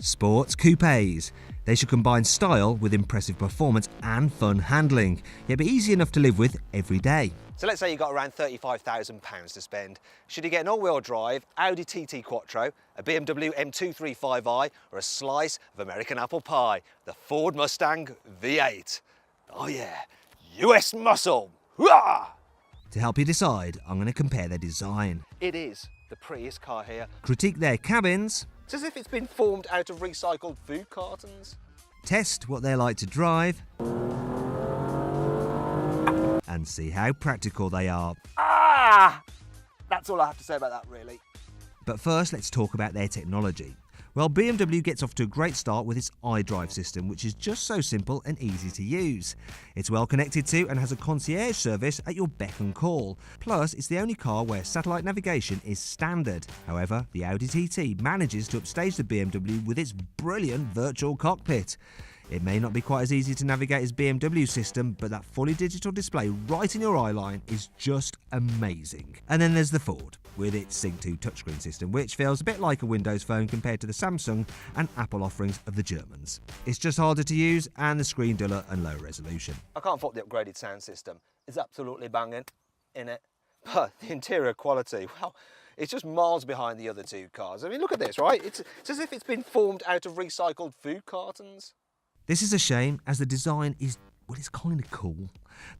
Sports coupes. They should combine style with impressive performance and fun handling, yet be easy enough to live with every day. So let's say you've got around £35,000 to spend. Should you get an all-wheel drive Audi TT Quattro, a BMW M235i, or a slice of American apple pie? The Ford Mustang V8. Oh yeah, US muscle. Hurrah! To help you decide, I'm going to compare their design, It is the prettiest car here. critique their cabins, It's as if it's been formed out of recycled food cartons. test what they're like to drive, and see how practical they are. That's all I have to say about that, really. But first, let's talk about their technology. Well, BMW gets off to a great start with its iDrive system, which is just so simple and easy to use. It's well connected to and has a concierge service at your beck and call. Plus, it's the only car where satellite navigation is standard. However, the Audi TT manages to upstage the BMW with its brilliant virtual cockpit. It may not be quite as easy to navigate as BMW system, but that fully digital display right in your eye line is just amazing. And then there's the Ford, with its Sync 2 touchscreen system, which feels a bit like a Windows phone compared to the Samsung and Apple offerings of the Germans. It's just harder to use and the screen duller and low resolution. I can't fault the upgraded sound system. It's absolutely banging, innit? But the interior quality, well, it's just miles behind the other two cars. I mean, look at this, right? It's as if it's been formed out of recycled food cartons. This is a shame, as the design is, well, it's kind of cool.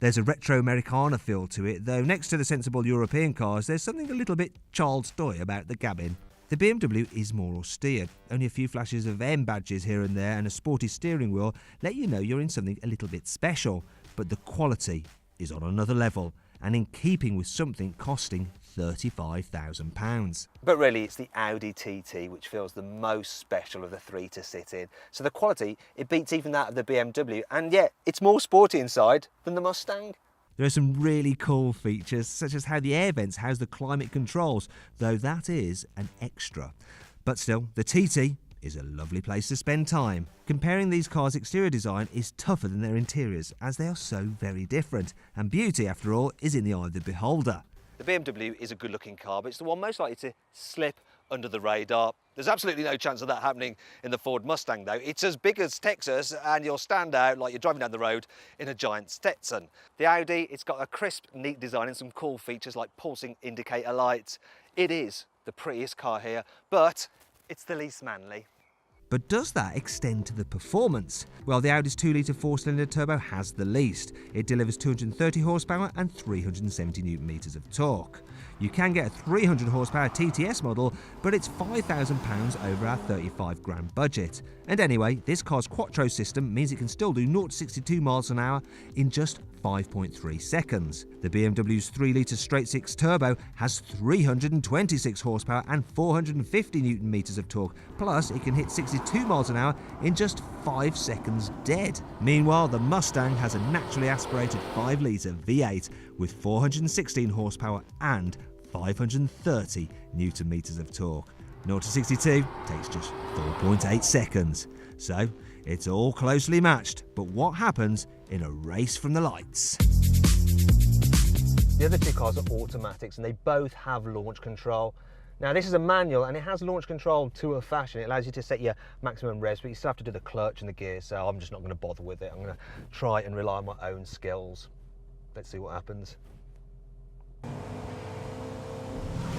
There's a retro Americana feel to it, though next to the sensible European cars, there's something a little bit child's toy about the cabin. The BMW is more austere. Only a few flashes of M badges here and there and a sporty steering wheel let you know you're in something a little bit special. But the quality is on another level, and in keeping with something costing £35,000. But really, it's the Audi TT which feels the most special of the three to sit in. So the quality, it beats even that of the BMW, and yet it's more sporty inside than the Mustang. There are some really cool features, such as how the air vents house the climate controls, though that is an extra. But still, the TT is a lovely place to spend time. Comparing these cars' exterior design is tougher than their interiors, as they are so very different, and beauty, after all, is in the eye of the beholder. The BMW is a good-looking car, but it's the one most likely to slip under the radar. There's absolutely no chance of that happening in the Ford Mustang, though. It's as big as Texas, and you'll stand out like you're driving down the road in a giant Stetson. The Audi, it's got a crisp, neat design and some cool features like pulsing indicator lights. It is the prettiest car here, but it's the least manly. But does that extend to the performance? Well, the Audi's 2-litre 4-cylinder turbo has the least. It delivers 230 horsepower and 370 Nm of torque. You can get a 300 horsepower TTS model, but it's £5,000 over our 35 grand budget. And anyway, this car's Quattro system means it can still do 0 to 62 miles an hour in just 5.3 seconds. The BMW's 3-litre straight-six turbo has 326 horsepower and 450 Nm of torque, plus it can hit 62 miles an hour in just 5 seconds dead. Meanwhile, the Mustang has a naturally aspirated 5-litre V8 with 416 horsepower and 530 Nm of torque. 0 to 62 takes just 4.8 seconds. So, it's all closely matched, but what happens in a race from the lights? The other two cars are automatics, and they both have launch control. Now, this is a manual, and it has launch control to a fashion. It allows you to set your maximum revs, but you still have to do the clutch and the gear, so I'm just not going to bother with it. I'm going to try and rely on my own skills. Let's see what happens.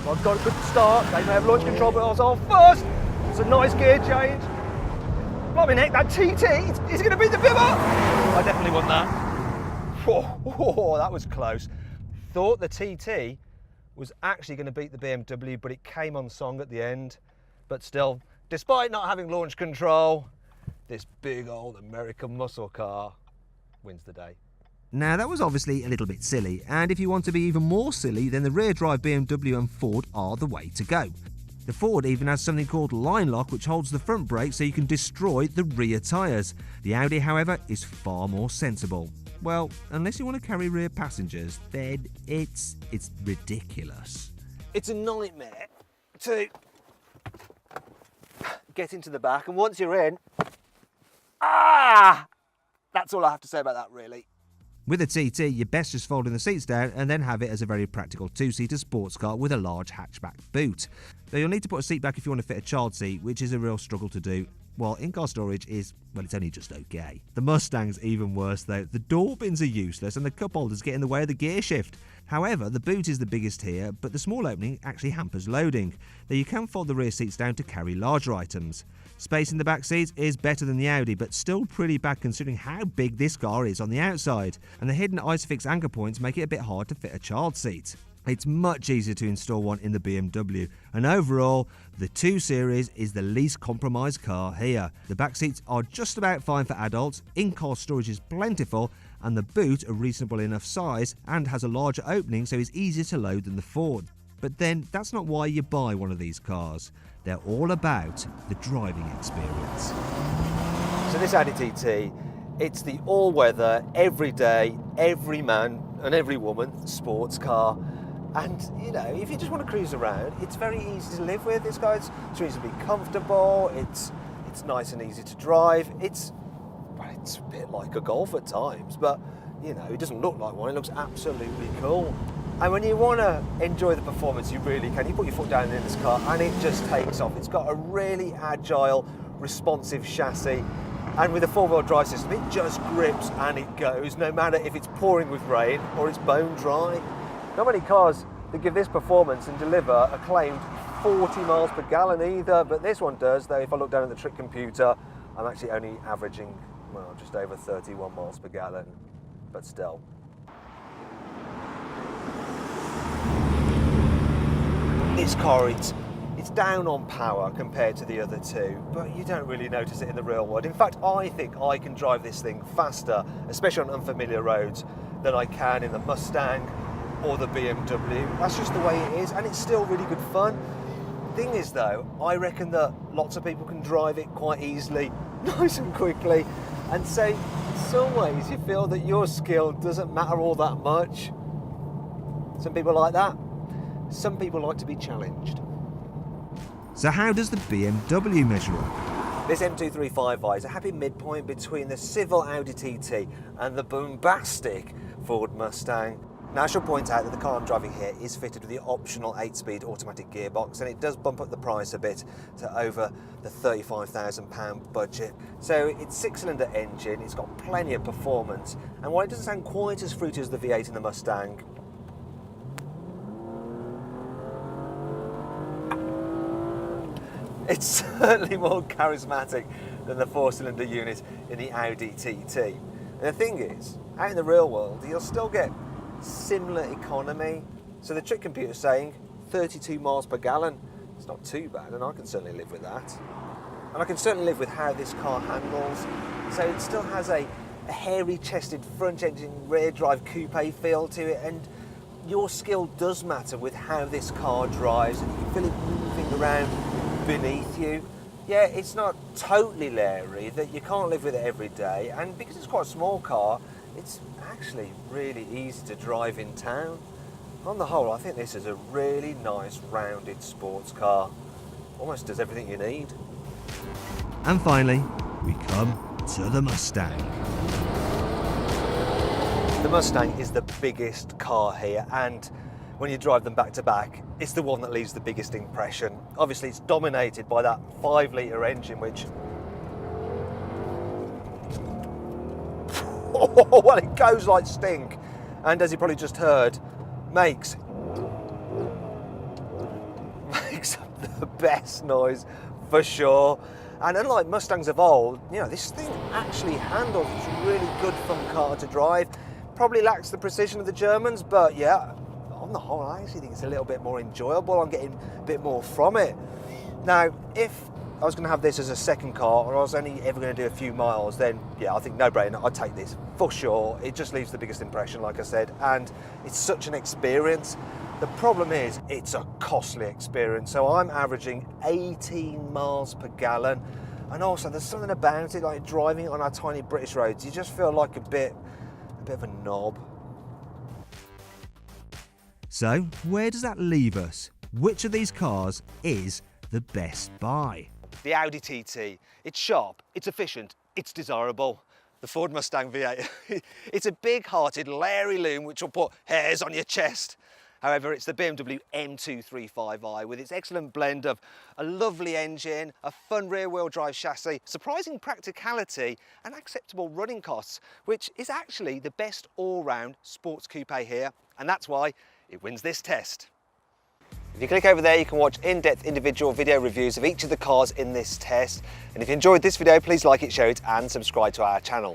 I've got a good start. They may have launch control, but I was off first. It's a nice gear change. Blimey neck, that TT, is it going to beat the Bimmer? I definitely want that. Whoa, that was close. Thought the TT was actually going to beat the BMW, but it came on song at the end. But still, despite not having launch control, this big old American muscle car wins the day. Now, that was obviously a little bit silly, and if you want to be even more silly, then the rear-drive BMW and Ford are the way to go. The Ford even has something called line lock, which holds the front brake so you can destroy the rear tyres. The Audi, however, is far more sensible. Well, unless you want to carry rear passengers, then it's ridiculous. It's a nightmare to get into the back, and once you're in, that's all I have to say about that, really. With a TT, you're best just folding the seats down and then have it as a very practical 2-seater sports car with a large hatchback boot. Though you'll need to put a seat back if you want to fit a child seat, which is a real struggle to do, while in-car storage is, well, it's only just okay. The Mustang's even worse though. The door bins are useless and the cup holders get in the way of the gear shift. However, the boot is the biggest here, but the small opening actually hampers loading, though you can fold the rear seats down to carry larger items. Space in the back seats is better than the Audi, but still pretty bad considering how big this car is on the outside, and the hidden ISOFIX anchor points make it a bit hard to fit a child seat. It's much easier to install one in the BMW, and overall, the 2 Series is the least compromised car here. The back seats are just about fine for adults, in-car storage is plentiful, and the boot a reasonable enough size and has a larger opening so it's easier to load than the Ford. But then that's not why you buy one of these cars. They're all about the driving experience. So this Audi TT, it's the all-weather, everyday, every man and every woman sports car. And, you know, if you just want to cruise around, it's very easy to live with. This car, it's reasonably comfortable, it's nice and easy to drive. It's a bit like a Golf at times, but, you know, it doesn't look like one. It looks absolutely cool. And when you want to enjoy the performance, you really can. You put your foot down in this car and it just takes off. It's got a really agile, responsive chassis. And with a 4-wheel drive system, it just grips and it goes, no matter if it's pouring with rain or it's bone dry. Not many cars that give this performance and deliver a claimed 40 miles per gallon either, but this one does, though if I look down at the trick computer, I'm actually only averaging, well, just over 31 miles per gallon, but still. This car, it's down on power compared to the other two, but you don't really notice it in the real world. In fact, I think I can drive this thing faster, especially on unfamiliar roads, than I can in the Mustang or the BMW. That's just the way it is, and it's still really good fun. Thing is though, I reckon that lots of people can drive it quite easily, nice and quickly, and so in some ways you feel that your skill doesn't matter all that much. Some people like that. Some people like to be challenged. So how does the BMW measure up? This M235i is a happy midpoint between the civil Audi TT and the bombastic Ford Mustang. Now I should point out that the car I'm driving here is fitted with the optional 8-speed automatic gearbox, and it does bump up the price a bit to over the £35,000 budget. So it's 6-cylinder engine, it's got plenty of performance, and while it doesn't sound quite as fruity as the V8 in the Mustang, it's certainly more charismatic than the 4-cylinder unit in the Audi TT. And the thing is, out in the real world, you'll still get similar economy. So the trick computer's saying 32 miles per gallon. It's not too bad, and I can certainly live with that. And I can certainly live with how this car handles. So it still has a hairy-chested front-engine rear-drive coupe feel to it, and your skill does matter with how this car drives, and you can feel it moving around beneath you. Yeah, it's not totally leery, that you can't live with it every day, and because it's quite a small car, it's actually really easy to drive in town. On the whole, I think this is a really nice rounded sports car. Almost does everything you need. And finally, we come to the Mustang. The Mustang is the biggest car here, and when you drive them back to back, it's the one that leaves the biggest impression. Obviously, it's dominated by that 5-litre engine, which, well, it goes like stink, and as you probably just heard, makes the best noise for sure. And unlike Mustangs of old, you know, this thing actually handles. It's a really good fun car to drive. Probably lacks the precision of the Germans, but yeah, on the whole, I actually think it's a little bit more enjoyable. I'm getting a bit more from it. Now, if I was going to have this as a second car, or I was only ever going to do a few miles, then yeah, I think no brainer, I'd take this for sure. It just leaves the biggest impression, like I said, and it's such an experience. The problem is, it's a costly experience. So I'm averaging 18 miles per gallon, and also there's something about it, like driving it on our tiny British roads, you just feel like a bit of a knob. So, where does that leave us? Which of these cars is the best buy? The Audi TT. It's sharp, it's efficient, it's desirable. The Ford Mustang V8. It's a big-hearted Larry loon which will put hairs on your chest. However, it's the BMW M235i with its excellent blend of a lovely engine, a fun rear-wheel drive chassis, surprising practicality and acceptable running costs, which is actually the best all-round sports coupe here, and that's why it wins this test. If you click over there, you can watch in-depth individual video reviews of each of the cars in this test. And if you enjoyed this video, please like it, share it and subscribe to our channel.